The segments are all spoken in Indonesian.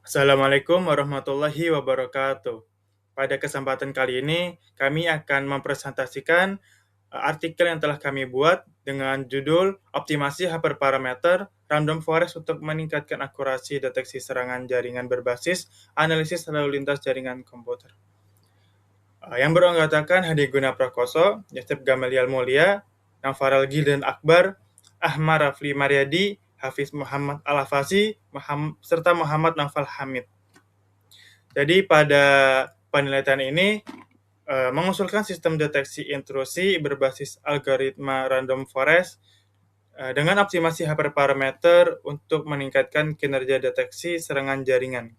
Assalamualaikum warahmatullahi wabarakatuh. Pada kesempatan kali ini, kami akan mempresentasikan artikel yang telah kami buat dengan judul Optimasi Hyperparameter Random Forest untuk meningkatkan akurasi deteksi serangan jaringan berbasis analisis lalu lintas jaringan komputer. Yang beranggotakan Hadi Guna Prakoso, Yosef Gamaliel Mulia, Nafarel Gildan Akbar, Ahmad Rafli Mariadi, Hafiz Muhammad Al-Hafazi, serta Muhammad Nafal Hamid. Jadi pada penelitian ini mengusulkan sistem deteksi intrusi berbasis algoritma random forest dengan optimasi hyperparameter untuk meningkatkan kinerja deteksi serangan jaringan.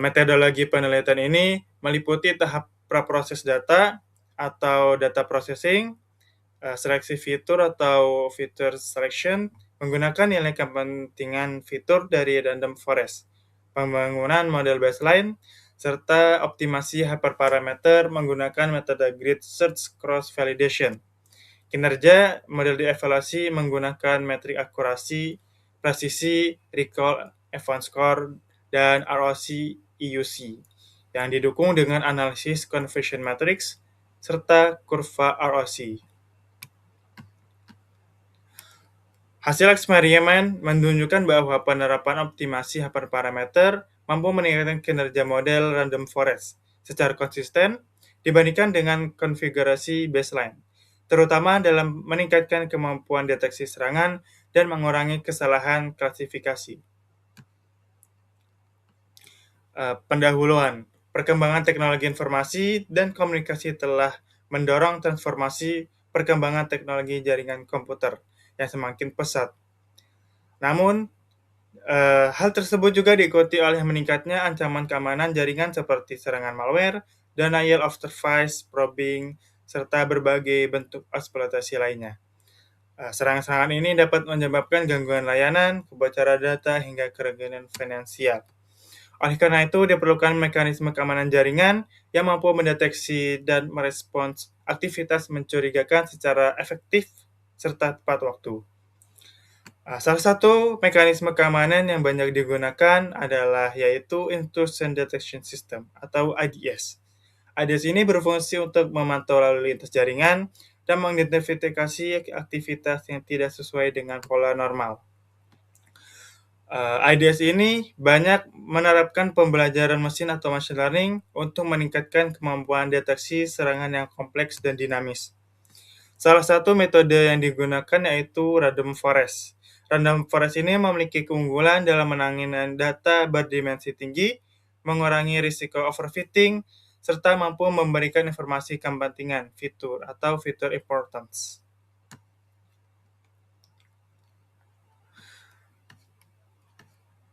Metodologi penelitian ini meliputi tahap praproses data atau data processing, seleksi fitur atau feature selection, menggunakan nilai kepentingan fitur dari random forest, pembangunan model baseline, serta optimasi hyperparameter menggunakan metode grid search cross validation. Kinerja model dievaluasi menggunakan metrik akurasi, presisi, recall, advanced score, dan ROC EUC yang didukung dengan analisis conversion matrix serta kurva ROC. Hasil eksperimen menunjukkan bahwa penerapan optimasi hyperparameter mampu meningkatkan kinerja model random forest secara konsisten dibandingkan dengan konfigurasi baseline, terutama dalam meningkatkan kemampuan deteksi serangan dan mengurangi kesalahan klasifikasi. Pendahuluan, perkembangan teknologi informasi dan komunikasi telah mendorong transformasi perkembangan teknologi jaringan komputer yang semakin pesat. Namun, hal tersebut juga diikuti oleh meningkatnya ancaman keamanan jaringan seperti serangan malware, denial of service, probing, serta berbagai bentuk eksploitasi lainnya. Serangan-serangan ini dapat menyebabkan gangguan layanan, kebocoran data, hingga kerugian finansial. Oleh karena itu, diperlukan mekanisme keamanan jaringan yang mampu mendeteksi dan merespons aktivitas mencurigakan secara efektif serta tepat waktu. Salah satu mekanisme keamanan yang banyak digunakan adalah yaitu Intrusion Detection System atau IDS. IDS ini berfungsi untuk memantau lalu lintas jaringan dan mengidentifikasi aktivitas yang tidak sesuai dengan pola normal. IDS ini banyak menerapkan pembelajaran mesin atau machine learning untuk meningkatkan kemampuan deteksi serangan yang kompleks dan dinamis. Salah satu metode yang digunakan yaitu random forest. Random forest ini memiliki keunggulan dalam menangani data berdimensi tinggi, mengurangi risiko overfitting, serta mampu memberikan informasi kepentingan fitur atau fitur importance.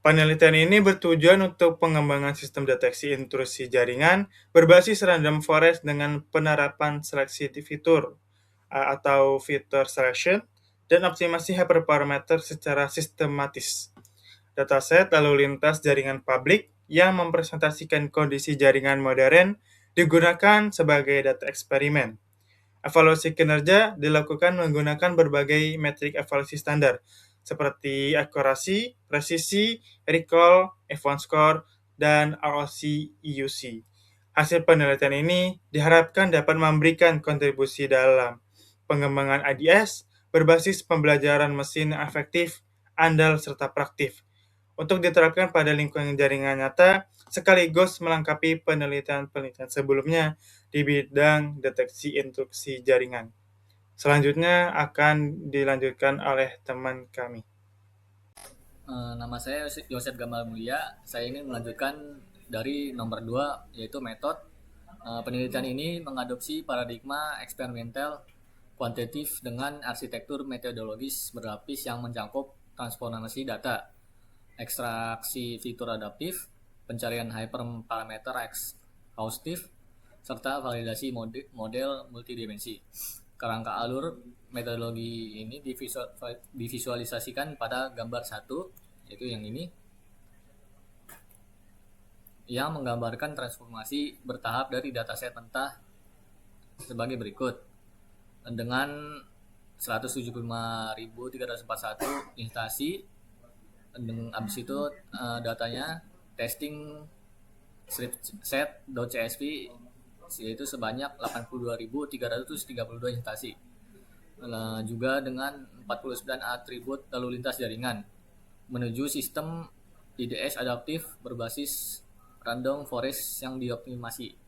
Penelitian ini bertujuan untuk pengembangan sistem deteksi intrusi jaringan berbasis random forest dengan penerapan seleksi fitur atau feature selection dan optimasi hyperparameter secara sistematis. Dataset lalu lintas jaringan publik yang mempresentasikan kondisi jaringan modern digunakan sebagai data eksperimen. Evaluasi kinerja dilakukan menggunakan berbagai metrik evaluasi standar, seperti akurasi, presisi, recall, advanced score, dan ROC EUC. Hasil penelitian ini diharapkan dapat memberikan kontribusi dalam pengembangan IDS berbasis pembelajaran mesin yang efektif, andal, serta praktif untuk diterapkan pada lingkungan jaringan nyata sekaligus melengkapi penelitian-penelitian sebelumnya di bidang deteksi intrusi jaringan. Selanjutnya akan dilanjutkan oleh teman kami. Nama saya Yosef Gamal Mulia. Saya ingin melanjutkan dari nomor 2 yaitu metode. Penelitian ini mengadopsi paradigma eksperimental kuantitatif dengan arsitektur metodologis berlapis yang mencakup transformasi data, ekstraksi fitur adaptif, pencarian hyperparameter exhaustif, serta validasi model multidimensi. Kerangka alur metodologi ini divisualisasikan pada gambar 1, yaitu yang ini, yang menggambarkan transformasi bertahap dari dataset mentah sebagai berikut. Dengan 175.341 instansi Habis itu datanya testing script set.csv yaitu sebanyak 82.332 instansi. Juga dengan 49 atribut lalu lintas jaringan menuju sistem IDS adaptif berbasis random forest yang dioptimasi.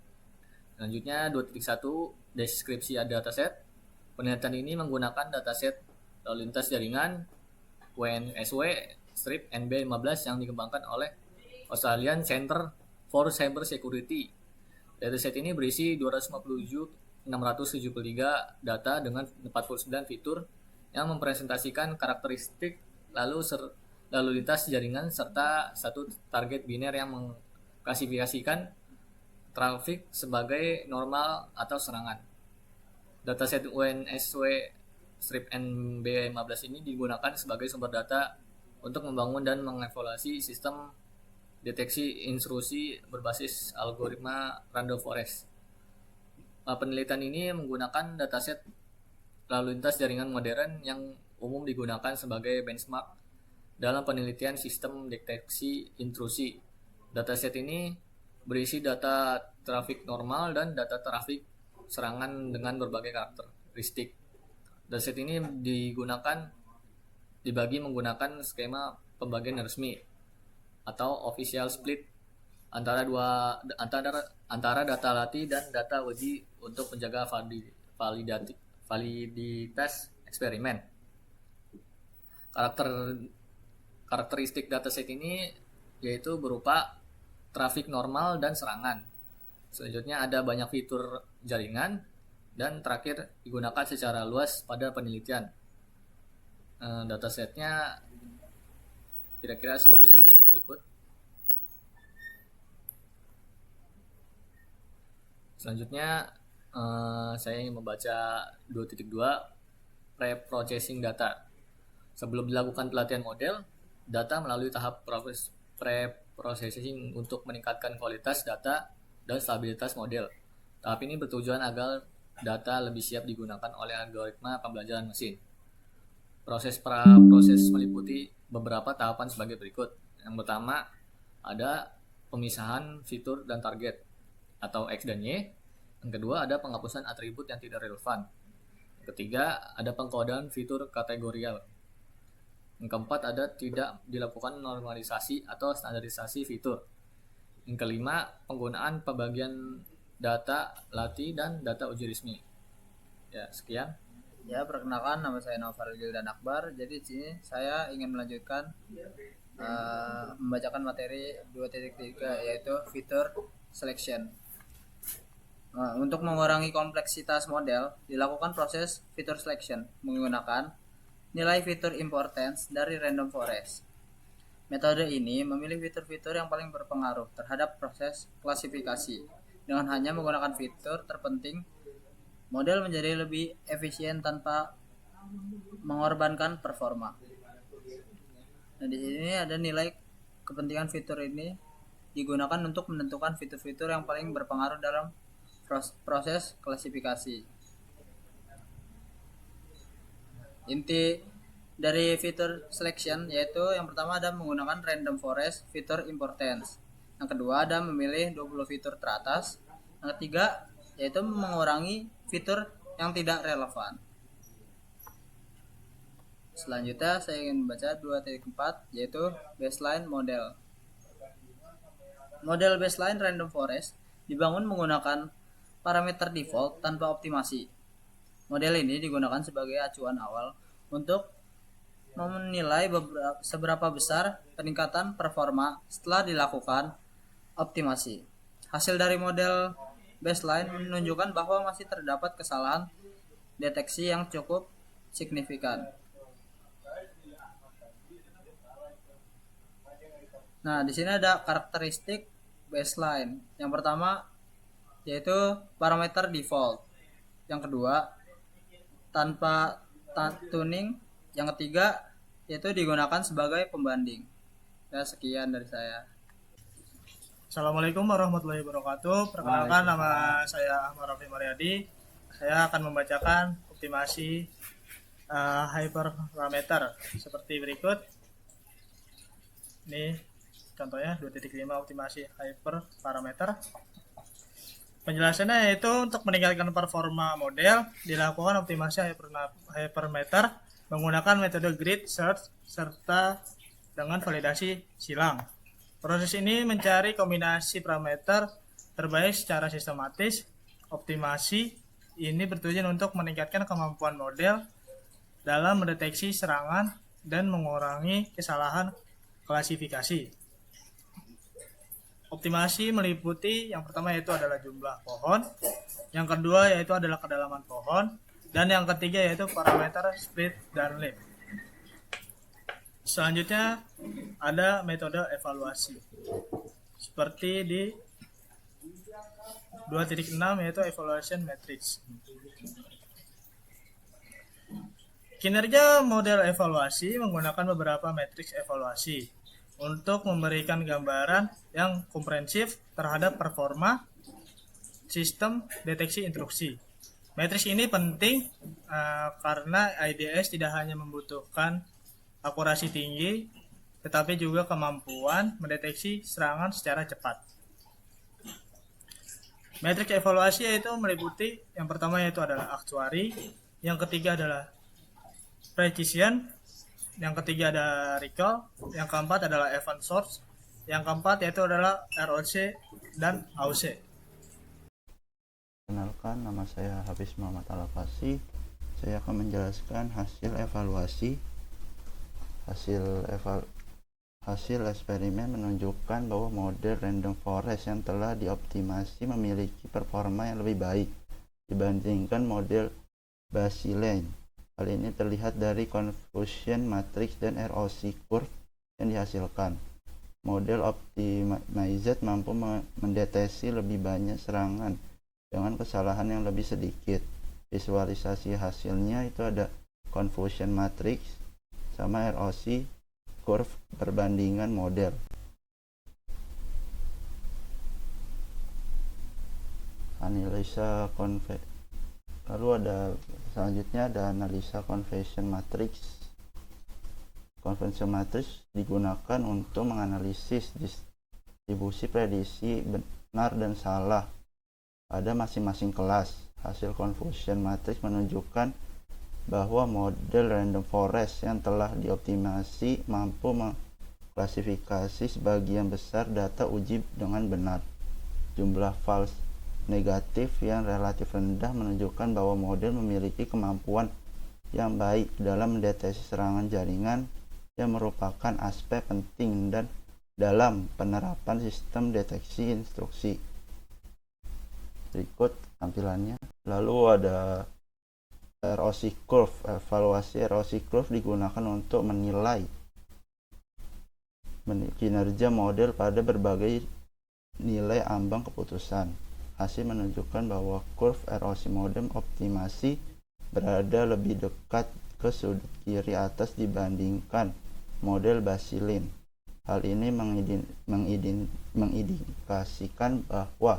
Selanjutnya 2.1 deskripsi dataset. Penelitian ini menggunakan dataset lalu lintas jaringan WNSW strip NB15 yang dikembangkan oleh Australian Centre for Cyber Security. Dataset ini berisi 257.673 data dengan 49 fitur yang mempresentasikan karakteristik lalu lintas jaringan serta satu target biner yang mengklasifikasikan trafik sebagai normal atau serangan. Dataset UNSW strip NB15 ini digunakan sebagai sumber data untuk membangun dan mengevaluasi sistem deteksi intrusi berbasis algoritma random forest. Penelitian ini menggunakan dataset lalu lintas jaringan modern yang umum digunakan sebagai benchmark dalam penelitian sistem deteksi intrusi. Dataset ini berisi data trafik normal dan data trafik serangan dengan berbagai karakteristik. Dataset ini dibagi menggunakan skema pembagian resmi atau official split antara data latih dan data uji untuk menjaga validitas eksperimen. Karakteristik dataset ini yaitu berupa trafik normal dan serangan. Selanjutnya ada banyak fitur jaringan dan terakhir digunakan secara luas pada penelitian. Datasetnya kira-kira seperti berikut. Selanjutnya saya ingin membaca 2.2 pre-processing data. Sebelum dilakukan pelatihan model, data melalui tahap pre-processing untuk meningkatkan kualitas data dan stabilitas model. Tahap ini bertujuan agar data lebih siap digunakan oleh algoritma pembelajaran mesin. Proses meliputi beberapa tahapan sebagai berikut. Yang pertama ada pemisahan fitur dan target atau X dan Y. Yang kedua ada penghapusan atribut yang tidak relevan. Yang ketiga ada pengkodean fitur kategorial. Yang keempat ada tidak dilakukan normalisasi atau standarisasi fitur. Yang kelima penggunaan pembagian data latih dan data uji resmi. Ya, sekian. Ya, perkenalkan nama saya Novel Gildan Akbar. Jadi di sini saya ingin melanjutkan membacakan materi 2.3 yaitu fitur selection. Untuk mengurangi kompleksitas model, dilakukan proses fitur selection menggunakan nilai fitur importance dari random forest. Metode ini memilih fitur-fitur yang paling berpengaruh terhadap proses klasifikasi. Dengan hanya menggunakan fitur terpenting, model menjadi lebih efisien tanpa mengorbankan performa. Nah, di sini ada nilai kepentingan fitur ini digunakan untuk menentukan fitur-fitur yang paling berpengaruh dalam proses klasifikasi. Inti dari fitur selection yaitu yang pertama ada menggunakan random forest fitur importance. Yang kedua ada memilih 20 fitur teratas. Yang ketiga yaitu mengurangi fitur yang tidak relevan. Selanjutnya saya ingin membaca 2.4 yaitu baseline model. Model baseline random forest dibangun menggunakan parameter default tanpa optimasi. Model ini digunakan sebagai acuan awal untuk menilai seberapa besar peningkatan performa setelah dilakukan optimasi. Hasil dari model baseline menunjukkan bahwa masih terdapat kesalahan deteksi yang cukup signifikan. Nah, di sini ada karakteristik baseline. Yang pertama yaitu parameter default. Yang kedua tanpa tuning. Yang ketiga yaitu digunakan sebagai pembanding. Ya, sekian dari saya. Assalamualaikum warahmatullahi wabarakatuh. Perkenalkan nama saya Ahmad Rafi Mariadi. Saya akan membacakan optimasi hyperparameter seperti berikut. Ini contohnya 2.5 optimasi hyperparameter. Penjelasannya yaitu untuk meningkatkan performa model dilakukan optimasi hyperparameter menggunakan metode grid search serta dengan validasi silang. Proses ini mencari kombinasi parameter terbaik secara sistematis. Optimasi ini bertujuan untuk meningkatkan kemampuan model dalam mendeteksi serangan dan mengurangi kesalahan klasifikasi. Optimasi meliputi yang pertama yaitu adalah jumlah pohon, yang kedua yaitu adalah kedalaman pohon, dan yang ketiga yaitu parameter speed dan leaf. Selanjutnya ada metode evaluasi. Seperti di 2.6 yaitu evaluation matrix. Kinerja model evaluasi menggunakan beberapa matriks evaluasi untuk memberikan gambaran yang komprehensif terhadap performa sistem deteksi instruksi. Matriks ini penting karena IDS tidak hanya membutuhkan akurasi tinggi, tetapi juga kemampuan mendeteksi serangan secara cepat. Matriks evaluasi yaitu meliputi yang pertama yaitu adalah actuary, yang ketiga adalah precision, yang ketiga ada recall, yang keempat adalah event source, yang keempat yaitu adalah ROC dan AUC. Kenalkan, nama saya Hafiz Muhammad Al-Afasi. Saya akan menjelaskan hasil evaluasi. Hasil eksperimen menunjukkan bahwa model random forest yang telah dioptimasi memiliki performa yang lebih baik dibandingkan model Bayesian. Hal ini terlihat dari confusion matrix dan ROC curve yang dihasilkan. Model optimized mampu mendeteksi lebih banyak serangan dengan kesalahan yang lebih sedikit. Visualisasi hasilnya itu ada confusion matrix sama ROC curve perbandingan model. Analisa lalu selanjutnya ada analisa confusion matrix. Confusion matrix digunakan untuk menganalisis distribusi prediksi benar dan salah pada masing-masing kelas. Hasil confusion matrix menunjukkan bahwa model random forest yang telah dioptimasi mampu mengklasifikasi sebagian besar data uji dengan benar. Jumlah false negatif yang relatif rendah menunjukkan bahwa model memiliki kemampuan yang baik dalam mendeteksi serangan jaringan yang merupakan aspek penting dan dalam penerapan sistem deteksi instruksi. Berikut tampilannya. Lalu ada ROC curve. Evaluasi ROC curve digunakan untuk menilai kinerja model pada berbagai nilai ambang keputusan. Hasil menunjukkan bahwa curve ROC model optimasi berada lebih dekat ke sudut kiri atas dibandingkan model Bayesian. Hal ini mengindikasikan bahwa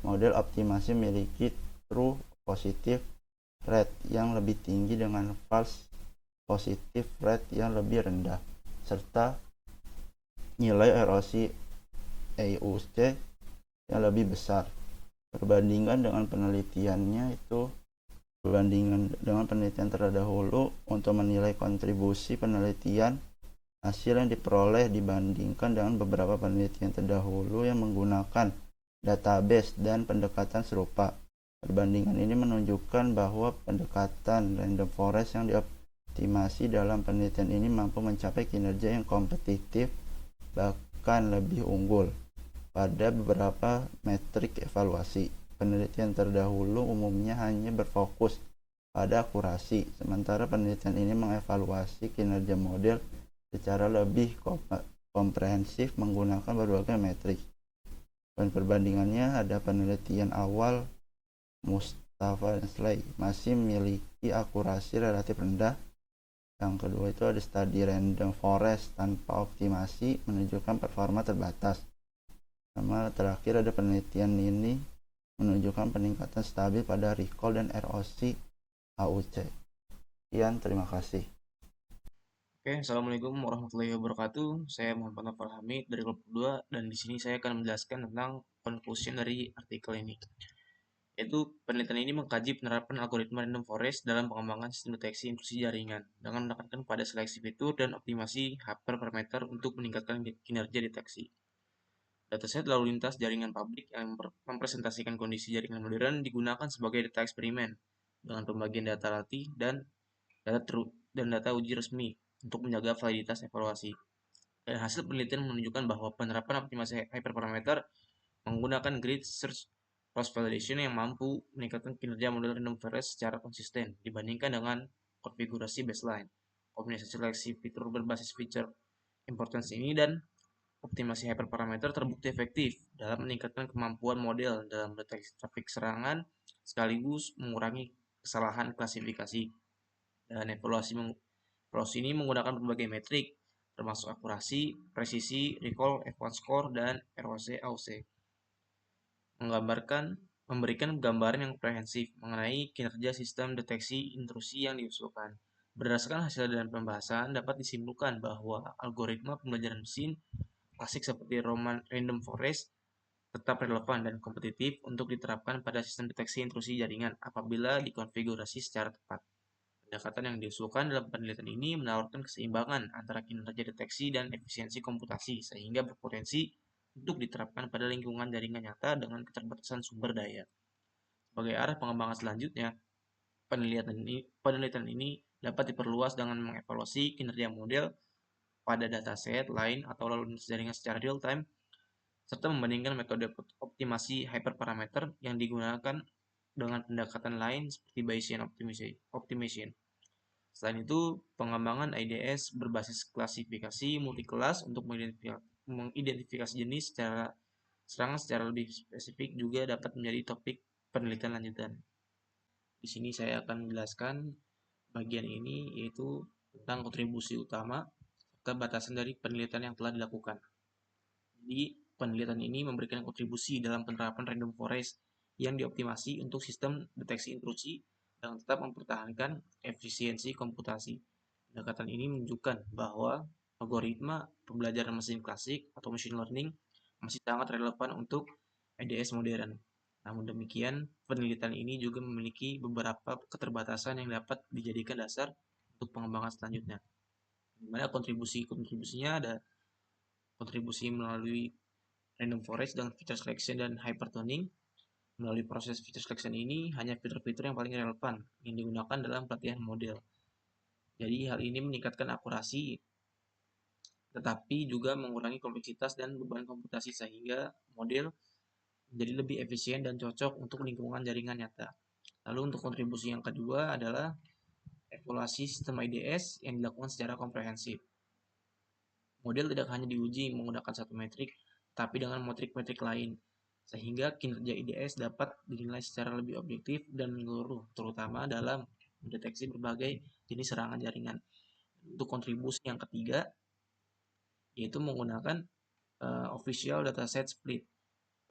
model optimasi memiliki true positive rate yang lebih tinggi dengan false positive rate yang lebih rendah, serta nilai ROC AUC yang lebih besar. Perbandingan dengan penelitian terdahulu untuk menilai kontribusi penelitian hasil yang diperoleh dibandingkan dengan beberapa penelitian terdahulu yang menggunakan database dan pendekatan serupa. Perbandingan ini menunjukkan bahwa pendekatan random forest yang dioptimasi dalam penelitian ini mampu mencapai kinerja yang kompetitif bahkan lebih unggul pada beberapa metrik evaluasi. Penelitian terdahulu umumnya hanya berfokus pada akurasi, sementara penelitian ini mengevaluasi kinerja model secara lebih komprehensif menggunakan berbagai metrik. Dan perbandingannya ada penelitian awal Mustafa dan Slay masih memiliki akurasi relatif rendah. Yang kedua itu ada studi random forest tanpa optimasi menunjukkan performa terbatas. Sama terakhir ada penelitian ini menunjukkan peningkatan stabil pada recall dan ROC AUC. Sekian, terima kasih. Oke, Assalamualaikum warahmatullahi wabarakatuh. Saya Muhammad Nafal Hamid dari kelompok 2 dan di sini saya akan menjelaskan tentang conclusion dari artikel ini. Yaitu penelitian ini mengkaji penerapan algoritma random forest dalam pengembangan sistem deteksi intrusi jaringan dengan menekankan pada seleksi fitur dan optimasi hyperparameter untuk meningkatkan kinerja deteksi. Dataset lalu lintas jaringan publik yang mempresentasikan kondisi jaringan modern digunakan sebagai data eksperimen dengan pembagian data latih dan data uji resmi untuk menjaga validitas evaluasi. Dan hasil penelitian menunjukkan bahwa penerapan optimasi hyperparameter menggunakan grid search cross validation yang mampu meningkatkan kinerja model random forest secara konsisten dibandingkan dengan konfigurasi baseline. Kombinasi seleksi fitur berbasis feature importance ini dan optimasi hyperparameter terbukti efektif dalam meningkatkan kemampuan model dalam deteksi trafik serangan sekaligus mengurangi kesalahan klasifikasi. Dan evaluasi ini menggunakan berbagai metrik termasuk akurasi, presisi, recall, F1 score, dan ROC-AUC. Memberikan gambaran yang komprehensif mengenai kinerja sistem deteksi intrusi yang diusulkan. Berdasarkan hasil dan pembahasan, dapat disimpulkan bahwa algoritma pembelajaran mesin klasik seperti random forest tetap relevan dan kompetitif untuk diterapkan pada sistem deteksi intrusi jaringan apabila dikonfigurasi secara tepat. Pendekatan yang diusulkan dalam penelitian ini menawarkan keseimbangan antara kinerja deteksi dan efisiensi komputasi sehingga berpotensi untuk diterapkan pada lingkungan jaringan nyata dengan keterbatasan sumber daya. Sebagai arah pengembangan selanjutnya, penelitian ini dapat diperluas dengan mengevaluasi kinerja model pada dataset lain atau lalu lintas jaringan secara real time serta membandingkan metode optimasi hyperparameter yang digunakan dengan pendekatan lain seperti Bayesian optimization. Selain itu, pengembangan IDS berbasis klasifikasi multikelas untuk mengidentifikasi jenis serangan secara lebih spesifik juga dapat menjadi topik penelitian lanjutan. Di sini saya akan menjelaskan bagian ini yaitu tentang kontribusi utama serta batasan dari penelitian yang telah dilakukan. Jadi, penelitian ini memberikan kontribusi dalam penerapan random forest yang dioptimasi untuk sistem deteksi intrusi dan tetap mempertahankan efisiensi komputasi. Pendekatan ini menunjukkan bahwa algoritma pembelajaran mesin klasik atau machine learning masih sangat relevan untuk IDS modern. Namun demikian, penelitian ini juga memiliki beberapa keterbatasan yang dapat dijadikan dasar untuk pengembangan selanjutnya. Di mana kontribusinya ada kontribusi melalui random forest dengan feature selection dan hypertuning. Melalui proses feature selection ini hanya fitur-fitur yang paling relevan yang digunakan dalam pelatihan model. Jadi hal ini meningkatkan akurasi tetapi juga mengurangi kompleksitas dan beban komputasi sehingga model menjadi lebih efisien dan cocok untuk lingkungan jaringan nyata. Lalu untuk kontribusi yang kedua adalah evaluasi sistem IDS yang dilakukan secara komprehensif. Model tidak hanya diuji menggunakan satu metrik, tapi dengan metrik-metrik lain, sehingga kinerja IDS dapat dinilai secara lebih objektif dan menyeluruh, terutama dalam mendeteksi berbagai jenis serangan jaringan. Untuk kontribusi yang ketiga, yaitu menggunakan official dataset split.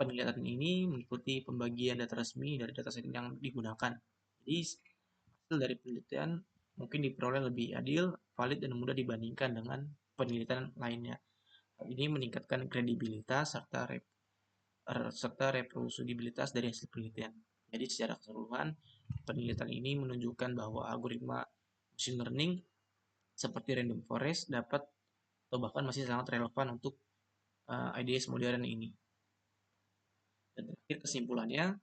Penelitian ini mengikuti pembagian data resmi dari dataset yang digunakan. Jadi hasil dari penelitian mungkin diperoleh lebih adil, valid, dan mudah dibandingkan dengan penelitian lainnya. Hal ini meningkatkan kredibilitas serta reproducibilitas dari hasil penelitian. Jadi secara keseluruhan, penelitian ini menunjukkan bahwa algoritma machine learning seperti random forest dapat atau bahkan masih sangat relevan untuk IDS modern ini. Dan terakhir kesimpulannya,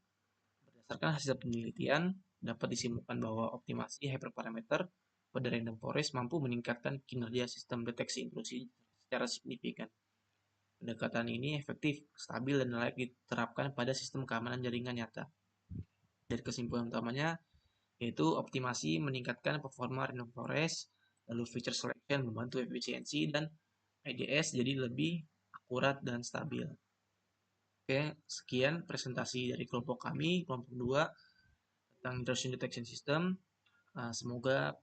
berdasarkan hasil penelitian, dapat disimpulkan bahwa optimasi hyperparameter pada random forest mampu meningkatkan kinerja sistem deteksi intrusi secara signifikan. Pendekatan ini efektif, stabil, dan layak diterapkan pada sistem keamanan jaringan nyata. Dari kesimpulan utamanya, yaitu optimasi meningkatkan performa random forest, lalu feature selection membantu efisiensi, dan IDS jadi lebih akurat dan stabil. Oke, sekian presentasi dari kelompok kami, kelompok 2, tentang intrusion detection system. Semoga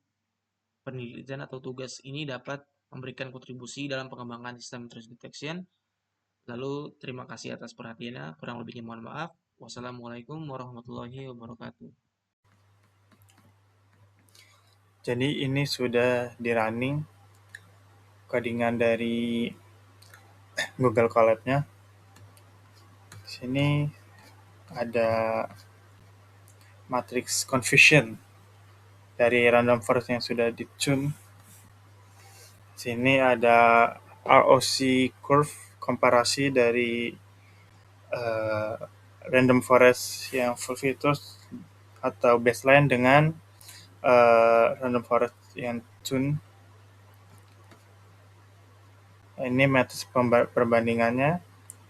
penelitian atau tugas ini dapat memberikan kontribusi dalam pengembangan sistem intrusion detection. Lalu, terima kasih atas perhatiannya. Kurang lebihnya mohon maaf. Wassalamualaikum warahmatullahi wabarakatuh. Jadi ini sudah di running codingan dari Google Colab-nya. Di sini ada matrix confusion dari random forest yang sudah di-tune. Sini ada ROC curve komparasi dari random forest yang full features atau baseline dengan random forest yang tune. Ini matriks perbandingannya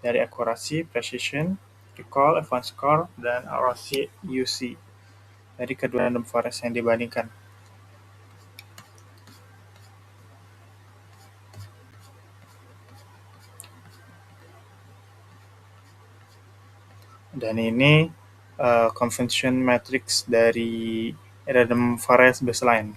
dari accuracy, precision, recall, advanced score, dan ROC UC dari kedua random forest yang dibandingkan. Dan ini convention matrix dari random forest baseline.